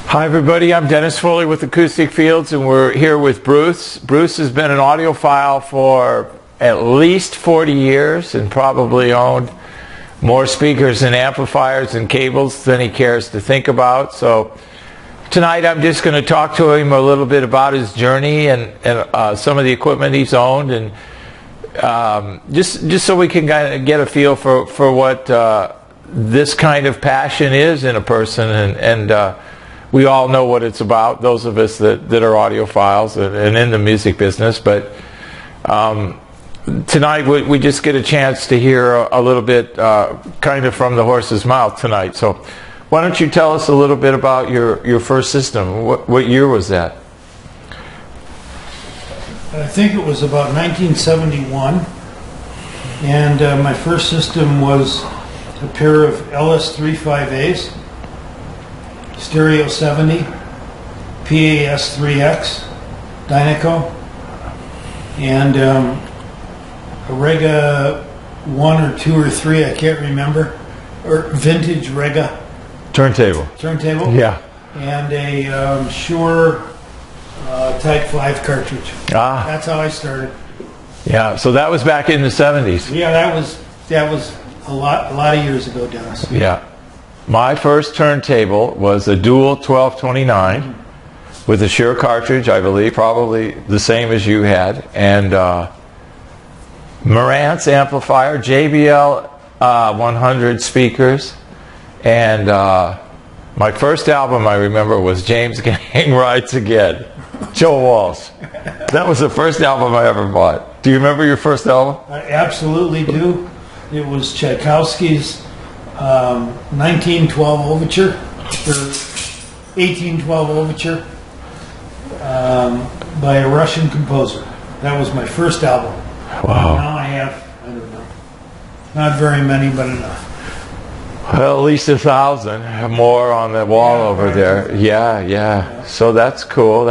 Hi everybody, I'm Dennis Foley with Acoustic Fields, and we're here with Bruce. Bruce has been an audiophile for at least 40 years and probably owned more speakers and amplifiers and cables than he cares to think about. So tonight I'm just going to talk to him a little bit about his journey and some of the equipment he's owned, and just so we can kind of get a feel for what this kind of passion is in a person, and we all know what it's about, those of us that are audiophiles and in the music business. But tonight we just get a chance to hear a little bit kind of from the horse's mouth tonight. So why don't you tell us a little bit about your first system? What year was that? I think it was about 1971, and my first system was a pair of LS35As, Stereo 70, PAS 3X, Dynaco, and a Rega 1 or 2 or 3, I can't remember, or vintage Rega Turntable. Yeah. And a Shure Type 5 cartridge. Ah. That's how I started. Yeah, so that was back in the 70s. Yeah, that was a lot of years ago, Dennis. Yeah. My first turntable was a dual 1229 with a Shure cartridge, I believe, probably the same as you had, and Marantz amplifier, JBL 100 speakers, and my first album I remember was James Gang Rides Again, Joe Walsh. That was the first album I ever bought. Do you remember your first album? I absolutely do. It was Tchaikovsky's 1912 Overture, or 1812 Overture, by a Russian composer. That was my first album. Wow. Now I have, I don't know, not very many, but enough. Well, at least 1,000 more on the wall over there. Yeah. So that's cool.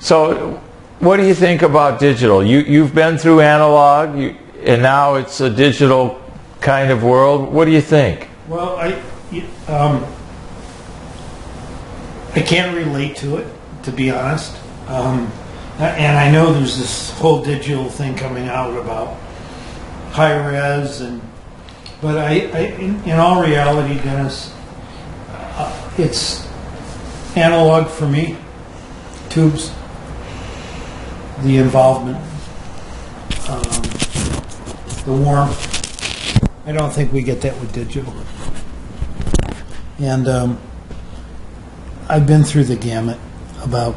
So what do you think about digital? You've been through analog, and now it's a digital kind of world. What do you think? Well, I can't relate to it, to be honest. And I know there's this whole digital thing coming out about high res, but in all reality, Dennis, it's analog for me. Tubes, the involvement, the warmth. I don't think we get that with digital. And I've been through the gamut about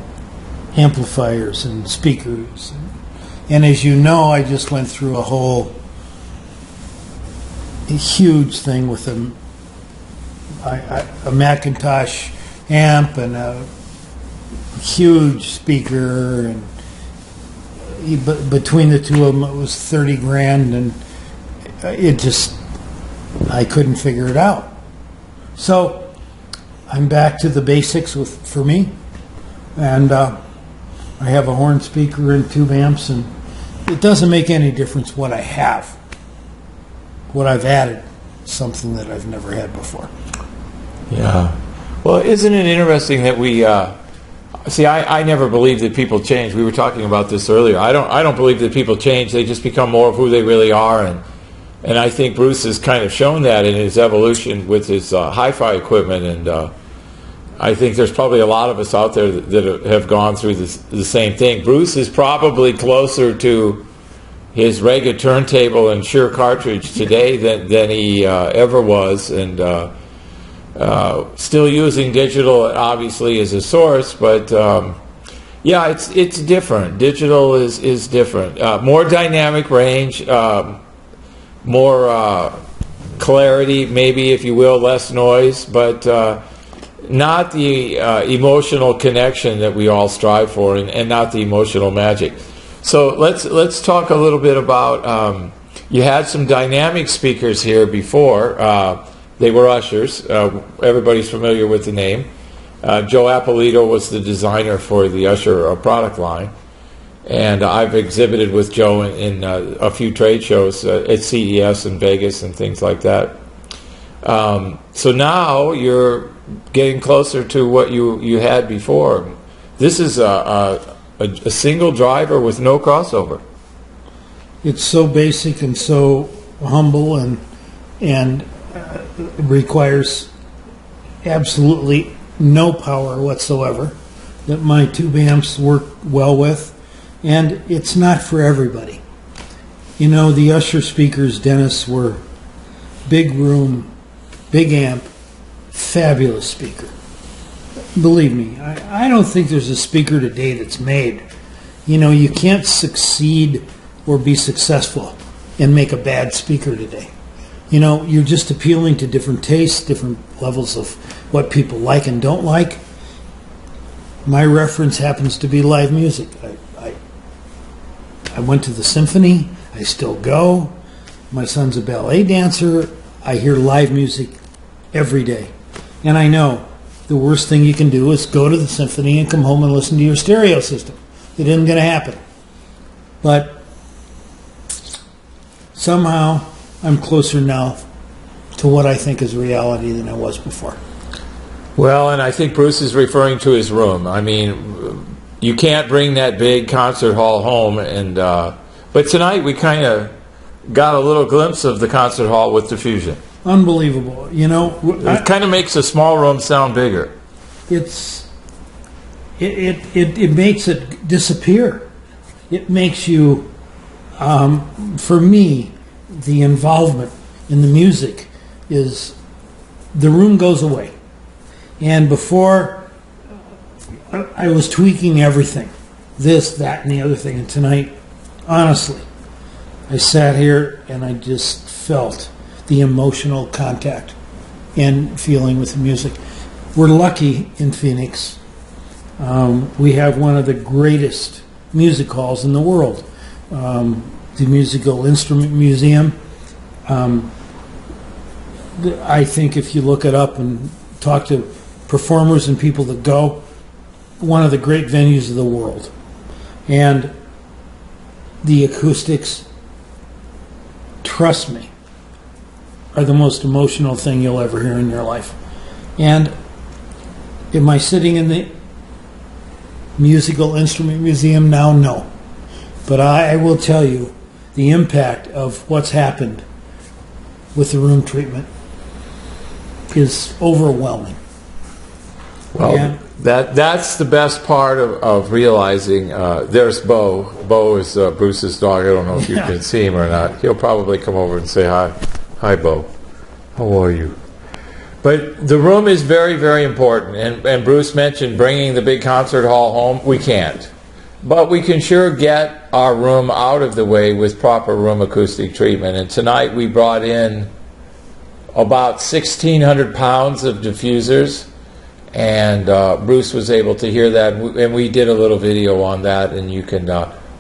amplifiers and speakers. And as you know, I just went through a huge thing with a Macintosh amp and a huge speaker. And between the two of them, it was 30 grand, and I couldn't figure it out. So I'm back to the basics for me, and I have a horn speaker and tube amps, and it doesn't make any difference what I have. What I've added, something that I've never had before. Yeah. Well, isn't it interesting that we see? I never believed that people change. We were talking about this earlier. I don't believe that people change. They just become more of who they really are, and I think Bruce has kind of shown that in his evolution with his hi-fi equipment, and I think there's probably a lot of us out there that have gone through the same thing. Bruce is probably closer to his Rega turntable and Shure cartridge today than he ever was, and still using digital obviously as a source, but yeah, it's different. Digital is different. More dynamic range, more clarity, maybe, if you will, less noise, but not the emotional connection that we all strive for, and not the emotional magic. So let's talk a little bit about, you had some dynamic speakers here before. They were Ushers. Everybody's familiar with the name. Joe Appolito was the designer for the Usher product line. And I've exhibited with Joe in a few trade shows at CES in Vegas and things like that. So now you're getting closer to what you had before. This is a single driver with no crossover. It's so basic and so humble, and requires absolutely no power whatsoever, that my tube amps work well with, and it's not for everybody. You know, the Usher speakers, Dennis, were big room, big amp, fabulous speaker. Believe me, I don't think there's a speaker today that's made. You know, you can't succeed or be successful and make a bad speaker today. You know, you're just appealing to different tastes, different levels of what people like and don't like. My reference happens to be live music. I went to the symphony. I still go. My son's a ballet dancer. I hear live music every day. And I know the worst thing you can do is go to the symphony and come home and listen to your stereo system. It isn't going to happen. But somehow I'm closer now to what I think is reality than I was before. Well, and I think Bruce is referring to his room. I mean, you can't bring that big concert hall home, and but tonight we kind of got a little glimpse of the concert hall with diffusion. Unbelievable. You know, it kind of makes a small room sound bigger. It makes it disappear. It makes you, for me, the involvement in the music is, the room goes away. And before, I was tweaking everything, this, that, and the other thing. And tonight, honestly, I sat here and I just felt the emotional contact and feeling with the music. We're lucky in Phoenix. We have one of the greatest music halls in the world, the Musical Instrument Museum. I think if you look it up and talk to performers and people that go, one of the great venues of the world. And the acoustics, trust me, are the most emotional thing you'll ever hear in your life. And am I sitting in the Musical Instrument Museum now? No. But I will tell you the impact of what's happened with the room treatment is overwhelming. Well, and that's the best part of realizing. There's Bo. Bo is Bruce's dog. I don't know if you can see him or not. He'll probably come over and say hi. Hi, Bo. How are you? But the room is very, very important. And Bruce mentioned bringing the big concert hall home. We can't. But we can sure get our room out of the way with proper room acoustic treatment. And tonight we brought in about 1,600 pounds of diffusers. And Bruce was able to hear that, and we did a little video on that, and you can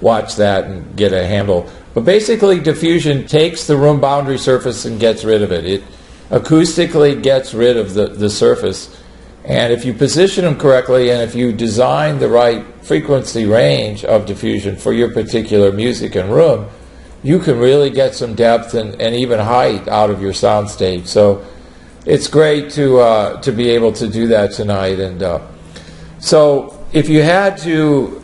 watch that and get a handle. But basically, diffusion takes the room boundary surface and gets rid of it. It acoustically gets rid of the surface. And if you position them correctly, and if you design the right frequency range of diffusion for your particular music and room, you can really get some depth and even height out of your soundstage. So it's great to be able to do that tonight. And so if you had to,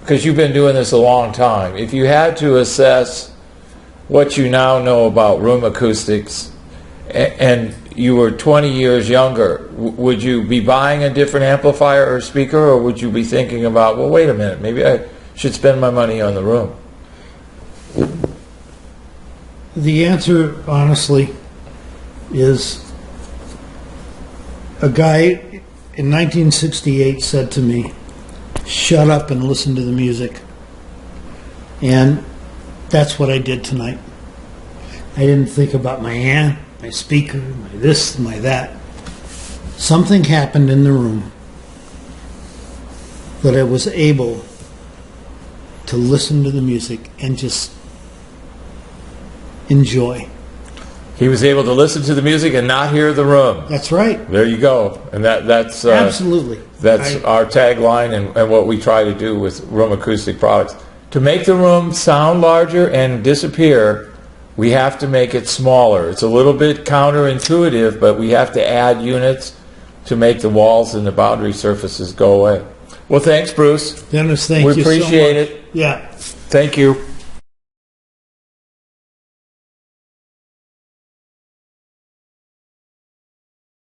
because you've been doing this a long time, if you had to assess what you now know about room acoustics, and you were 20 years younger, would you be buying a different amplifier or speaker, or would you be thinking about, well, wait a minute, maybe I should spend my money on the room? The answer, honestly, is a guy in 1968 said to me, shut up and listen to the music. And that's what I did tonight. I didn't think about my amp, my speaker, my this, my that. Something happened in the room that I was able to listen to the music and just enjoy. He was able to listen to the music and not hear the room. That's right. There you go. And that's absolutely. That's our tagline and what we try to do with room acoustic products. To make the room sound larger and disappear, we have to make it smaller. It's a little bit counterintuitive, but we have to add units to make the walls and the boundary surfaces go away. Well, thanks, Bruce. Dennis, thank We you so much. appreciate it. Yeah. Thank you.